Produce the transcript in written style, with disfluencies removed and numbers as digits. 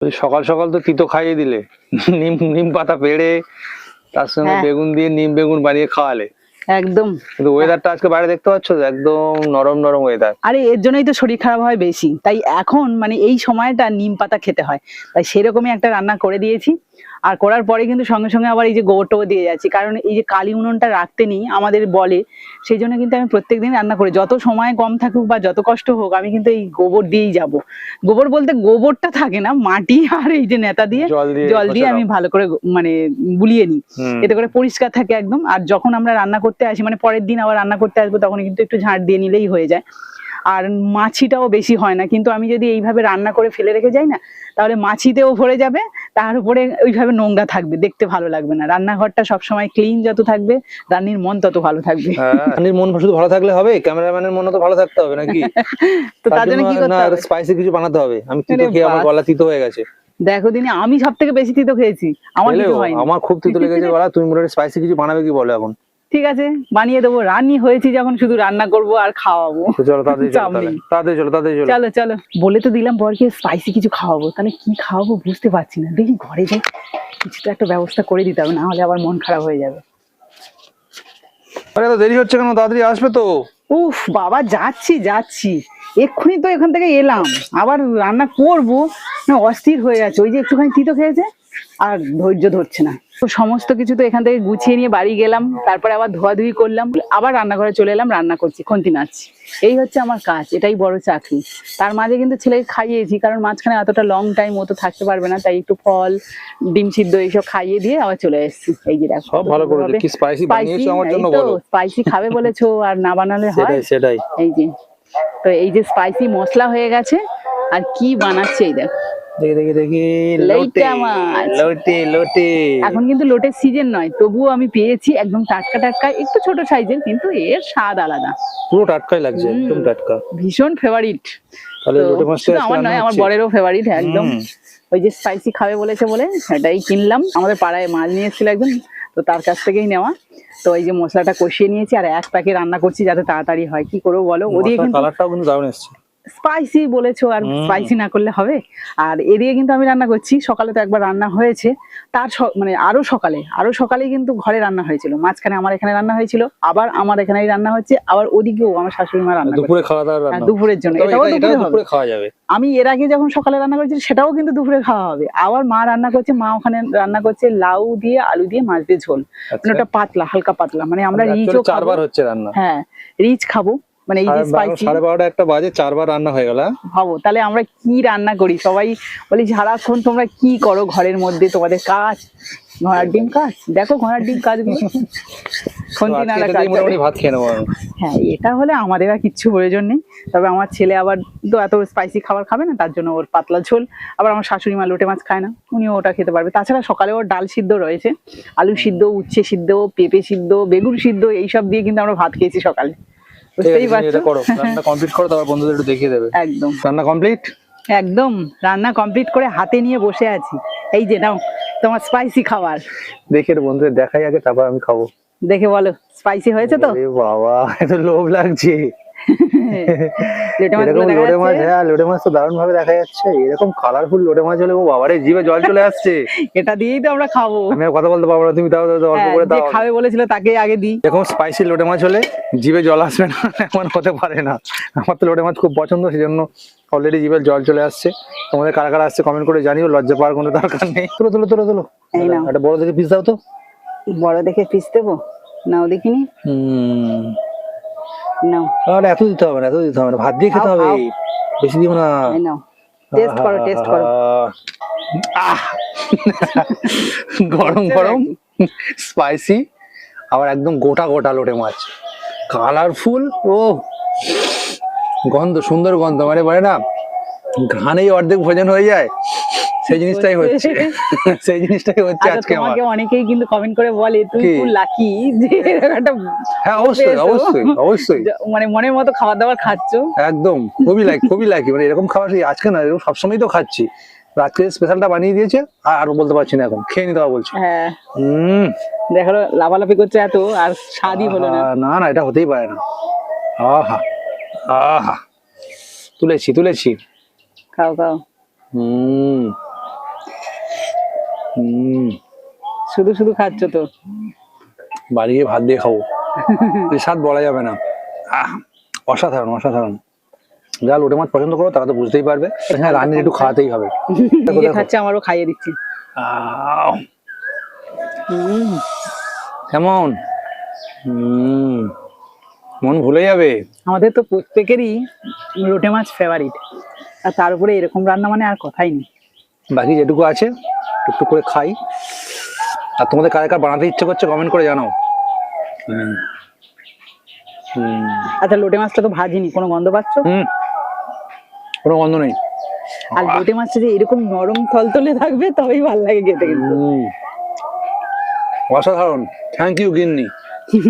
ওই সকাল সকাল তো তিতো খাইয়ে দিলে, নিম নিম পাতা পেড়ে তার সঙ্গে হ্যাঁ বেগুন দিয়ে নিম বেগুন বানিয়ে খাওয়ালে। একদম। কিন্তু ওয়েদারটা আজকে বাইরে দেখতে পাচ্ছ তো, একদম নরম নরম ওয়েদার। আরে এর জন্যই তো শরীর খারাপ হয় বেশি, তাই এখন মানে এই সময়টা নিম পাতা খেতে হয়, তাই সেরকমই একটা রান্না করে দিয়েছি। আর করার পরে কিন্তু সঙ্গে সঙ্গে আবার এই যে গোবর টোবর দিয়ে যাচ্ছি, কারণ এই যে কালি উনুনটা রাখতে নেই আমাদের বলে, সেই জন্য কিন্তু আমি প্রত্যেকদিন রান্না করি, যত সময় কম থাকুক বা যত কষ্ট হোক আমি কিন্তু এই গোবর দিয়েই যাব। গোবর বলতে গোবরটা থাকে না, মাটি আর এই যে নেতা দিয়ে জল দিয়ে আমি ভালো করে মানে বুলিয়ে নিই, এতে করে পরিষ্কার থাকে একদম। আর যখন আমরা রান্না করতে আসি মানে পরের দিন আবার রান্না করতে আসবো, তখন কিন্তু একটু ঝাঁট দিয়ে নিলেই হয়ে যায়। আর মাছিটাও বেশি হয় না, কিন্তু আমি যদি এইভাবে রান্না করে ফেলে রেখে যাই না, তাহলে মাছিতেও ভরে যাবে, তার উপরে ওইভাবে নোংরা থাকবে, দেখতে ভালো লাগবে না। রান্নাঘরটা সবসময় ক্লিন যত থাকবে, রান্নির মন তত ভালো থাকবে। রান্নির মন শুধু ভালো থাকলে হবে, ক্যামেরাম্যানের মনও তো ভালো থাকতে হবে নাকি? তো তার জন্য কি করতে হবে? স্পাইসি কিছু বানাতে হবে। আমি তিতো খেয়ে আমার গলা তিতো হয়ে গেছে। দেখো দিনে আমি সব থেকে বেশি তিতো খেয়েছি, আমার কিছু হয়নি। আমার খুব তিতো লেগেছে গলা। তুমি মোটামুটি স্পাইসি কিছু বানাবে কি বলো এখন? ঠিক আছে বানিয়ে দেবো, রান্নি হয়েছি যখন শুধু রান্না করবো আর খাওয়াবো। চলো তাড়াতাড়ি চলো। চলো চলো, বলে তো দিলাম বরকে স্পাইসি কিছু খাওয়াবো, তাহলে কি খাওয়াবো বুঝতে পারছি না। দেখি ঘরে যাই, কিছু তো একটা ব্যবস্থা করে দিতে হবে, না হলে আবার মন খারাপ হয়ে যাবে। আরে তো দেরি হচ্ছে কেন? তাড়াতাড়ি আসবে তো। উফ বাবা, যাচ্ছি এক্ষুনি তো এখান থেকে এলাম, আবার রান্না করবো না, অস্থির হয়ে যাচ্ছে। ওই যে একটুখানি তিতো খেয়েছে আর ধৈর্য ধরছে না। তো সমস্ত কিছু তো এখান থেকে গুছিয়ে নিয়ে বাড়ি গেলাম, তারপরে আবার ধোয়াধুয়ি করলাম, আবার রান্নাঘরে চলে এলাম, রান্না করছি, খুন্তি নাড়ছি। এই হচ্ছে আমার কাজ, এটাই বড় চাকরি। তার মাঝে কিন্তু ছেলেকে খাইয়েছি, কারণ মাঝখানে এতটা লং টাইম ও তো থাকতে পারবে না, তাই একটু ফল ডিম সিদ্ধ এইসব খাইয়ে দিয়ে আবার চলে এসেছি। এই যে দেখো সব ভালো করে কি স্পাইসি বানিয়েছো আমার জন্য বলো। স্পাইসি খাবে বলেছো, আর না বানালে হয়? সেটাই। এই যে, তো এই যে স্পাইসি মশলা হয়ে গেছে, আর কি বানাচ্ছে এই দেখো। দেখি লোটে। এখন কিন্তু লোটের সিজন নয়, তবুও আমি পেয়েছি একদম টাটকা টাটকা, একটু ছোট সাইজের, কিন্তু এর স্বাদ আলাদা। পুরো টাটকাই লাগছে, একদম টাটকা, ভীষণ ফেভারিট। তাহলে লোটে মাছটা আমার নয়, আমার বরেরও ফেভারিট একদম। ওই যে স্পাইসি খাবে বলেছে বলে সেটাই কিনলাম, আমাদের পাড়ায় মাছ নিয়ে এসেছিল একজন, তো তার কাছ থেকেই নেওয়া। তো এই যে মশলাটা কষিয়ে নিয়েছি আর এক প্যাকেট রান্না করছি যাতে তাড়াতাড়ি হয়। কি করবো বলো, ওদিকে কিন্তু কালারটাও কিন্তু দারুণ এসেছে। স্পাইসি বলেছো, আর স্পাইসি না করলে হবে? আর এদিকে কিন্তু আমি রান্না করছি, সকালে তো একবার রান্না হয়েছে, তার মানে আরো সকালে কিন্তু ঘরে রান্না হয়েছিল, মাঝখানে আমার এখানে রান্না হয়েছিল, আবার আমার এখানেই রান্না হচ্ছে, আবার ওদিকেও আমার শাশুড়ি মা রান্না দুপুরে খাওয়া দাওয়া রান্না, দুপুরের জন্য, এটাও দুপুরে খাওয়া যাবে। আমি এর আগে যখন সকালে রান্না করেছি সেটাও কিন্তু দুপুরে খাওয়া হবে। আবার মা রান্না করছে, মা ওখানে রান্না করছে লাউ দিয়ে আলু দিয়ে মাছ দিয়ে ঝোল, মানে ওটা পাতলা, হালকা পাতলা, মানে আমরা রিচও খাবো। 4 বার হচ্ছে রান্না। হ্যাঁ, রিচ খাবো, মানে এই যে স্পাইসি। 12:30 একটা বাজে, 4 বার রান্না হয়ে গেল। ভাবো তাহলে আমরা কি রান্না করি, সবাই বলি সারাক্ষণ তোমরা কি করো ঘরের মধ্যে, তোমাদের কাজ ঘোড়ার ডিম কাজ, দেখো ঘোড়ার ডিম কাজগুলো, খুন্তি নাড়া কাজ। ভাত খেয়ে নেবো। হ্যাঁ, এটা হলে আমাদের আর কিচ্ছু প্রয়োজন নেই। তবে আমার ছেলে আবার তো এত স্পাইসি খাবার খাবে না, তার জন্য ওর পাতলা ঝোল। আবার আমার শাশুড়ি মা লোটে মাছ খায় না, উনিও ওটা খেতে পারবে। তাছাড়া সকালে ওর ডাল সিদ্ধ রয়েছে, আলু সিদ্ধ, উচ্ছে সিদ্ধ, পেঁপে সিদ্ধ, বেগুন সিদ্ধ, এইসব দিয়ে কিন্তু আমরা ভাত খেয়েছি সকালে। বুঝতেই পারছো। রান্না কমপ্লিট করো, তারপর বন্ধুদের একটু দেখিয়ে দেবে। একদম রান্না কমপ্লিট, একদম রান্না কমপ্লিট করে হাতে নিয়ে বসে আছি। এই যে নাও তোমার স্পাইসি খাবার। দেখে বন্ধুদের দেখাই আগে, তারপর আমি খাবো। দেখে বলো স্পাইসি হয়েছে তো? বাবা, এত লোভ লাগছে। লোটে মাছ তো দারুণ ভাবে দেখা যাচ্ছে, এরকম কালারফুল লোটে মাছ হলে ও বাবারে, জিভে জল চলে আসছে। এটা দিয়েই তো আমরা খাবো। আমি কথা বলতে পারবো না, তুমি দাও অল্প করে দাও। খাবে বলেছিল তাকে আগে দিই। এরকম স্পাইসি লোটে মাছ হলে জিভে জল আসবে না এমন হতে পারে না। আমার তো লোটে মাছ খুব পছন্দ, সেজন্য অলরেডি জিভে জল চলে আসছে। তোমাদের কারা কারা আসছে কমেন্ট করে জানিও, লজ্জা পাওয়ার কোনো দরকার নেই। তোলো একটা বড় দেখে পিস দাও তো। বড় দেখে পিস দেবো, নাও দেখিনি। নাও, তাহলে এত দিতে হবে না, ভাত দিয়ে খেতে হবে, বেশি দিব না। নাও, টেস্ট করো। গরম গরম স্পাইসি, আবার একদম গোটা গোটা লোটে মাছ, কালারফুল। ও গন্ধ, সুন্দর গন্ধ, মানে বলে না ঘানেই অর্ধেক ভোজন হয়ে যায়, সেই জিনিসটাই হচ্ছে আজকে আমার। অনেকেই কিন্তু কমেন্ট করে বলে তুই খুব লাকি যে একটা। হ্যাঁ, অবশ্যই মানে মনের মতো খাবার দাবার খাচ্ছ। একদম খুবই লাকি, মানে এরকম খাবার আজকে না, এরকম সবসময় তো খাচ্ছি। রাত্রে স্পেশালটা বানিয়ে দিয়েছে, আর বলতে পারছি না, এখন খেয়ে নিতে হবে বলছি। হ্যাঁ, দেখো লাফালাফি করছে এত, আর স্বাদই হলো না। না, এটা হতেই পারে না। তুলেছি। খাও। শুধু শুধু খাচ্ছ তো। বাড়ি গিয়ে ভাত দিয়ে খাবো, এই স্বাদ বলা যাবে না। অসাধারণ অসাধারণ। যা লোটে মাছ পছন্দ করো তারা তো বুঝতেই পারবে। হ্যাঁ, রান্নির একটু খাওয়াতেই হবে। নিজে খাচ্ছে, আমারও খাইয়ে দিচ্ছি। কেমন? মন ভুলে যাবে। আমাদের তো প্রত্যেকেরই লোটে মাছ ফেভারিট, আর তার উপরে এরকম রান্না মানে আর কথাই নেই। বাকি যেটুকু আছে একটু করে খাই। আর তোমাদের কার কার বানাতে ইচ্ছে করছে কমেন্ট করে জানাও। আচ্ছা, লোটে মাছটা তো ভাজিনি, কোনো গন্ধ পাচ্ছ? কোনো গন্ধ নেই। আর লোটে মাছটা যে এরকম নরম থলথলে থাকবে তবেই ভালো লাগে খেতে কিন্তু। অসাধারণ। থ্যাংক ইউ গিন্নি।